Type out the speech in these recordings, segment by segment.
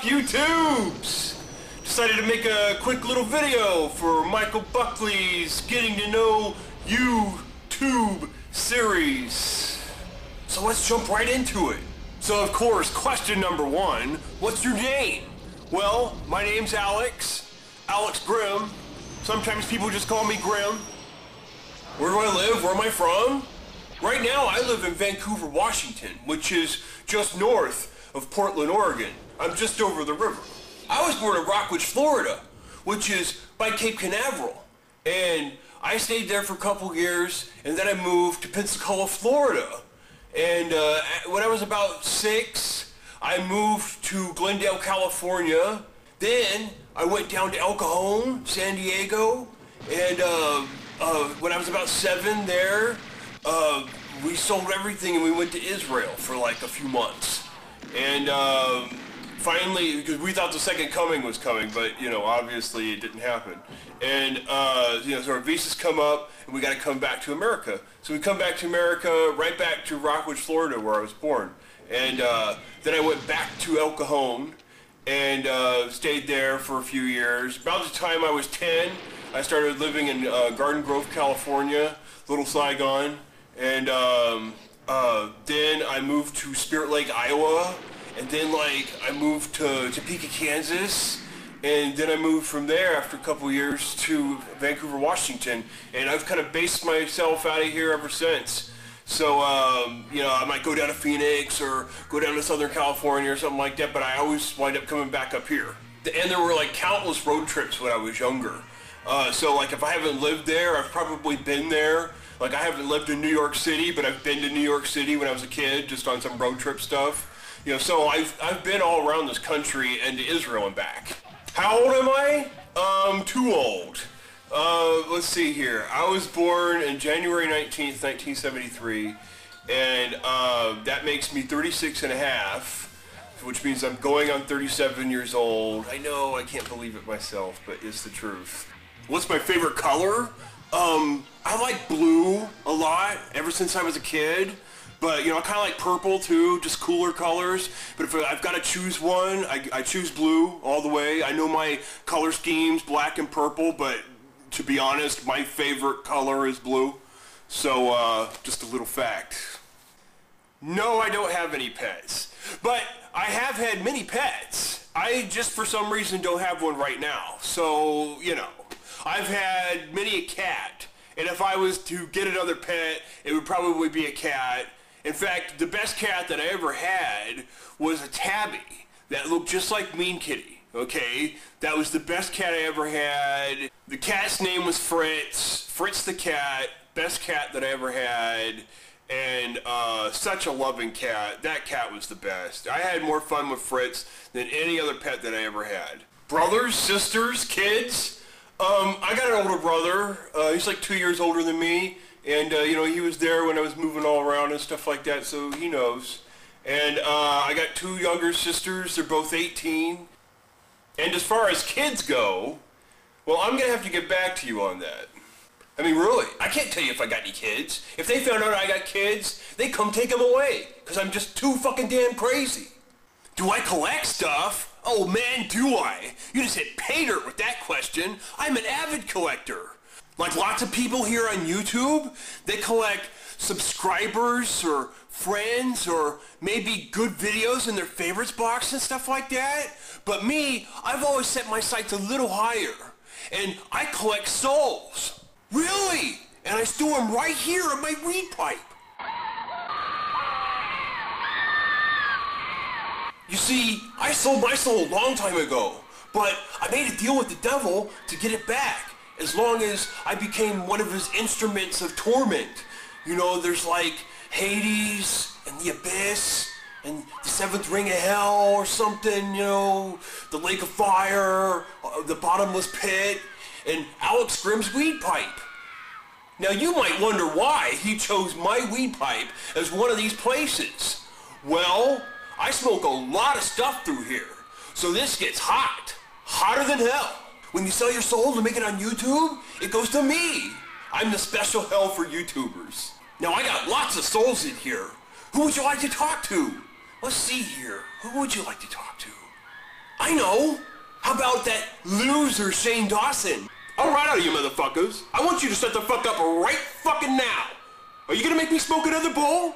up, YouTubes? Decided to make a quick little video for Michael Buckley's Getting to Know YouTube series. So let's jump right into it. So of course, question number one, what's your name? Well, my name's Alex Grimm. Sometimes people just call me Grimm. Where do I live? Where am I from? Right now, I live in Vancouver, Washington, which is just north of Portland, Oregon. I'm just over the river. I was born in Rockledge, Florida, which is by Cape Canaveral. And I stayed there for a couple years, and then I moved to Pensacola, Florida. And when I was about 6, I moved to Glendale, California. Then I went down to El Cajon, San Diego. And when I was about 7 there, we sold everything and we went to Israel for like a few months. And finally, because we thought the second coming was coming, but you know, obviously it didn't happen. And you know, so our visas come up and we got to come back to America. So we come back to America, right back to Rockledge, Florida, where I was born. And then I went back to El Cajon and stayed there for a few years. About the time I was 10, I started living in Garden Grove, California, Little Saigon. And then I moved to Spirit Lake, Iowa. And then I moved to Topeka, Kansas. And then I moved from there after a couple years to Vancouver, Washington. And I've kind of based myself out of here ever since. So, you know, I might go down to Phoenix or go down to Southern California or something like that, but I always wind up coming back up here. And there were like countless road trips when I was younger. So like if I haven't lived there, I've probably been there. Like I haven't lived in New York City, but I've been to New York City when I was a kid, just on some road trip stuff. You know, so I've been all around this country and to Israel and back. How old am I? Too old. Let's see here. I was born on January 19th, 1973, and that makes me 36 and a half, which means I'm going on 37 years old. I know, I can't believe it myself, but it's the truth. What's my favorite color? I like blue a lot, ever since I was a kid. But, you know, I kind of like purple, too, just cooler colors. But if I've got to choose one, I choose blue all the way. I know my color scheme's black and purple, but to be honest, my favorite color is blue. So, just a little fact. No, I don't have any pets. But I have had many pets. I just, for some reason, don't have one right now. So, you know, I've had many a cat. And if I was to get another pet, it would probably be a cat. In fact, the best cat that I ever had was a tabby that looked just like Mean Kitty, okay? That was the best cat I ever had. The cat's name was Fritz. Fritz the cat, best cat that I ever had. And such a loving cat. That cat was the best. I had more fun with Fritz than any other pet that I ever had. Brothers, sisters, kids? I got an older brother. He's like 2 years older than me. And, you know, he was there when I was moving all around and stuff like that, so he knows. And I got 2 younger sisters. They're both 18. And as far as kids go, well, I'm going to have to get back to you on that. I mean, really, I can't tell you if I got any kids. If they found out I got kids, they'd come take them away, because I'm just too fucking damn crazy. Do I collect stuff? Oh, man, do I. You just hit pay dirt with that question. I'm an avid collector. Like lots of people here on YouTube, they collect subscribers or friends or maybe good videos in their favorites box and stuff like that. But me, I've always set my sights a little higher. And I collect souls. Really? And I store them right here in my weed pipe. You see, I sold my soul a long time ago, but I made a deal with the devil to get it back. As long as I became one of his instruments of torment. You know, there's like Hades and the Abyss and the Seventh Ring of Hell or something, you know, the Lake of Fire, the Bottomless Pit, and Alex Grimm's weed pipe. Now you might wonder why he chose my weed pipe as one of these places. Well, I smoke a lot of stuff through here, so this gets hot, hotter than hell. When you sell your soul to make it on YouTube, it goes to me. I'm the special hell for YouTubers. Now I got lots of souls in here. Who would you like to talk to? Let's see here. Who would you like to talk to? I know. How about that loser Shane Dawson? All right out of you motherfuckers. I want you to shut the fuck up right fucking now. Are you gonna make me smoke another bowl?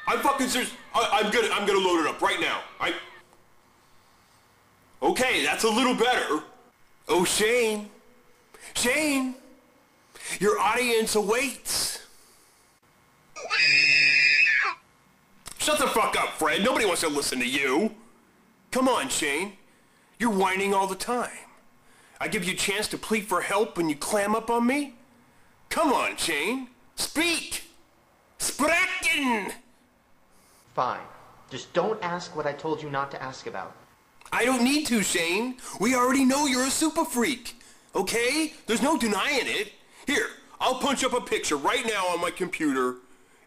I'm fucking serious. I'm gonna load it up right now. Okay, that's a little better. Oh, Shane. Shane, your audience awaits. Shut the fuck up, Fred. Nobody wants to listen to you. Come on, Shane. You're whining all the time. I give you a chance to plead for help and you clam up on me? Come on, Shane. Speak! Sprechen! Fine. Just don't ask what I told you not to ask about. I don't need to, Shane. We already know you're a super freak. Okay? There's no denying it. Here, I'll punch up a picture right now on my computer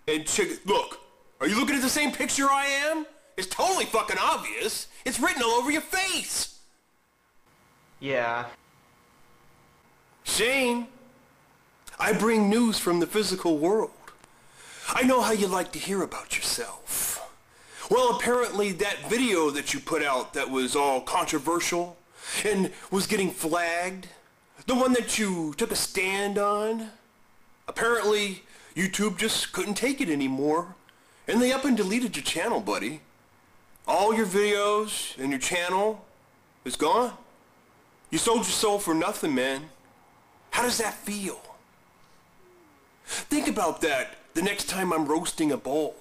and check. Look, are you looking at the same picture I am? It's totally fucking obvious. It's written all over your face. Yeah. Shane, I bring news from the physical world. I know how you like to hear about yourself. Well, apparently that video that you put out that was all controversial and was getting flagged, the one that you took a stand on, apparently YouTube just couldn't take it anymore and they up and deleted your channel, buddy. All your videos and your channel is gone. You sold your soul for nothing, man. How does that feel? Think about that the next time I'm roasting a bowl.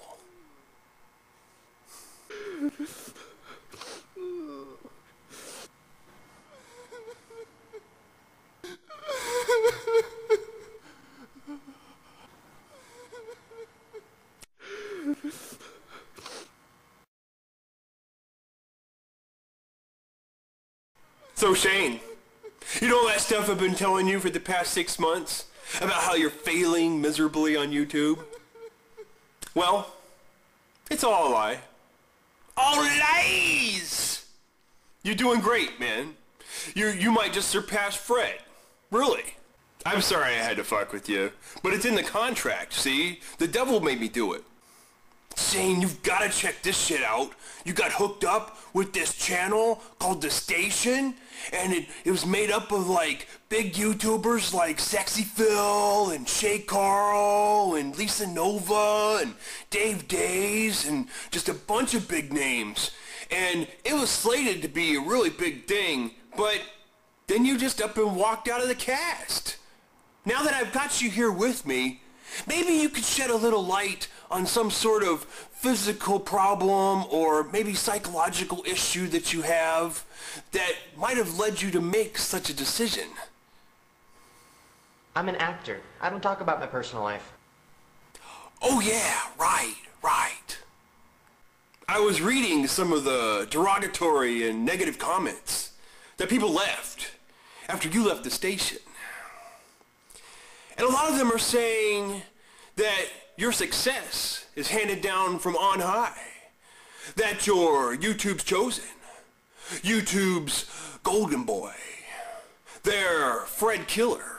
So Shane, you know all that stuff I've been telling you for the past 6 months about how you're failing miserably on YouTube? Well, it's all a lie. All lies! You're doing great, man. You might just surpass Fred. Really. I'm sorry I had to fuck with you, but it's in the contract, see? The devil made me do it. Shane, you've got to check this shit out. You got hooked up with this channel called The Station, and it was made up of like big YouTubers like Sexy Phil and Shay Carl and Lisa Nova and Dave Days and just a bunch of big names. And it was slated to be a really big thing, but then you just up and walked out of the cast. Now that I've got you here with me, maybe you could shed a little light on some sort of physical problem or maybe psychological issue that you have that might have led you to make such a decision. I'm an actor. I don't talk about my personal life. Oh yeah, right. I was reading some of the derogatory and negative comments that people left after you left the station. And a lot of them are saying that your success is handed down from on high. That you're YouTube's chosen. YouTube's golden boy. Their Fred Killer.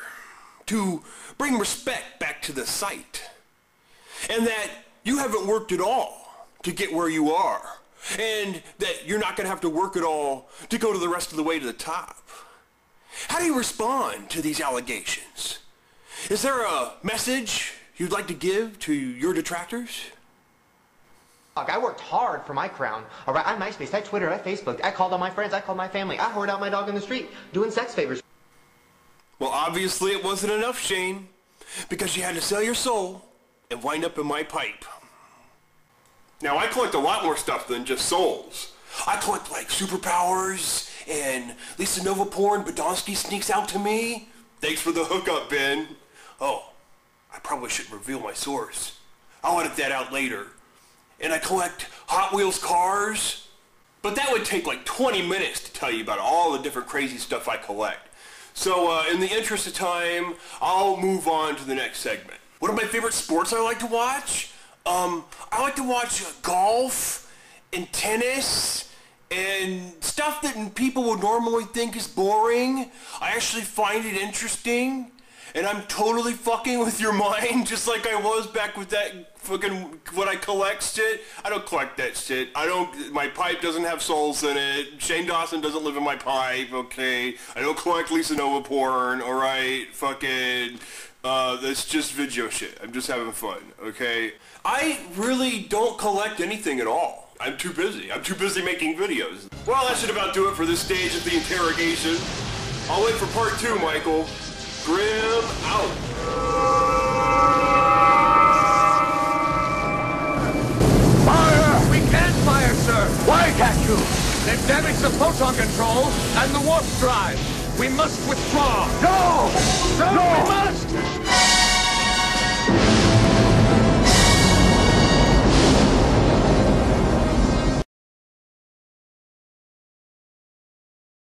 To bring respect back to the site. And that you haven't worked at all to get where you are. And that you're not going to have to work at all to go to the rest of the way to the top. How do you respond to these allegations? Is there a message you'd like to give to your detractors? Look, I worked hard for my crown. All right, I MySpace, I Twitter, I Facebook, I called on my friends, I called my family, I hoard out my dog in the street, doing sex favors. Well, obviously it wasn't enough, Shane, because you had to sell your soul and wind up in my pipe. Now, I collect a lot more stuff than just souls. I collect, like, superpowers and Lisa Nova porn. Badonsky sneaks out to me. Thanks for the hookup, Ben. Oh, I probably shouldn't reveal my source. I'll edit that out later. And I collect Hot Wheels cars. But that would take like 20 minutes to tell you about all the different crazy stuff I collect. So in the interest of time, I'll move on to the next segment. One of my favorite sports I like to watch? I like to watch golf and tennis and stuff that people would normally think is boring. I actually find it interesting. and I'm totally fucking with your mind, just like I was back with that fucking, what I collect shit. I don't collect that shit. My pipe doesn't have souls in it. Shane Dawson doesn't live in my pipe, okay? I don't collect Lisa Nova porn, alright? Fucking, that's just video shit. I'm just having fun, okay? I really don't collect anything at all. I'm too busy. I'm too busy making videos. Well, that should about do it for this stage of the interrogation. I'll wait for part 2, Michael. Grim out. Fire! We can't fire, sir! Why can't you? They've damaged the photon control and the warp drive. We must withdraw. No! No! We must!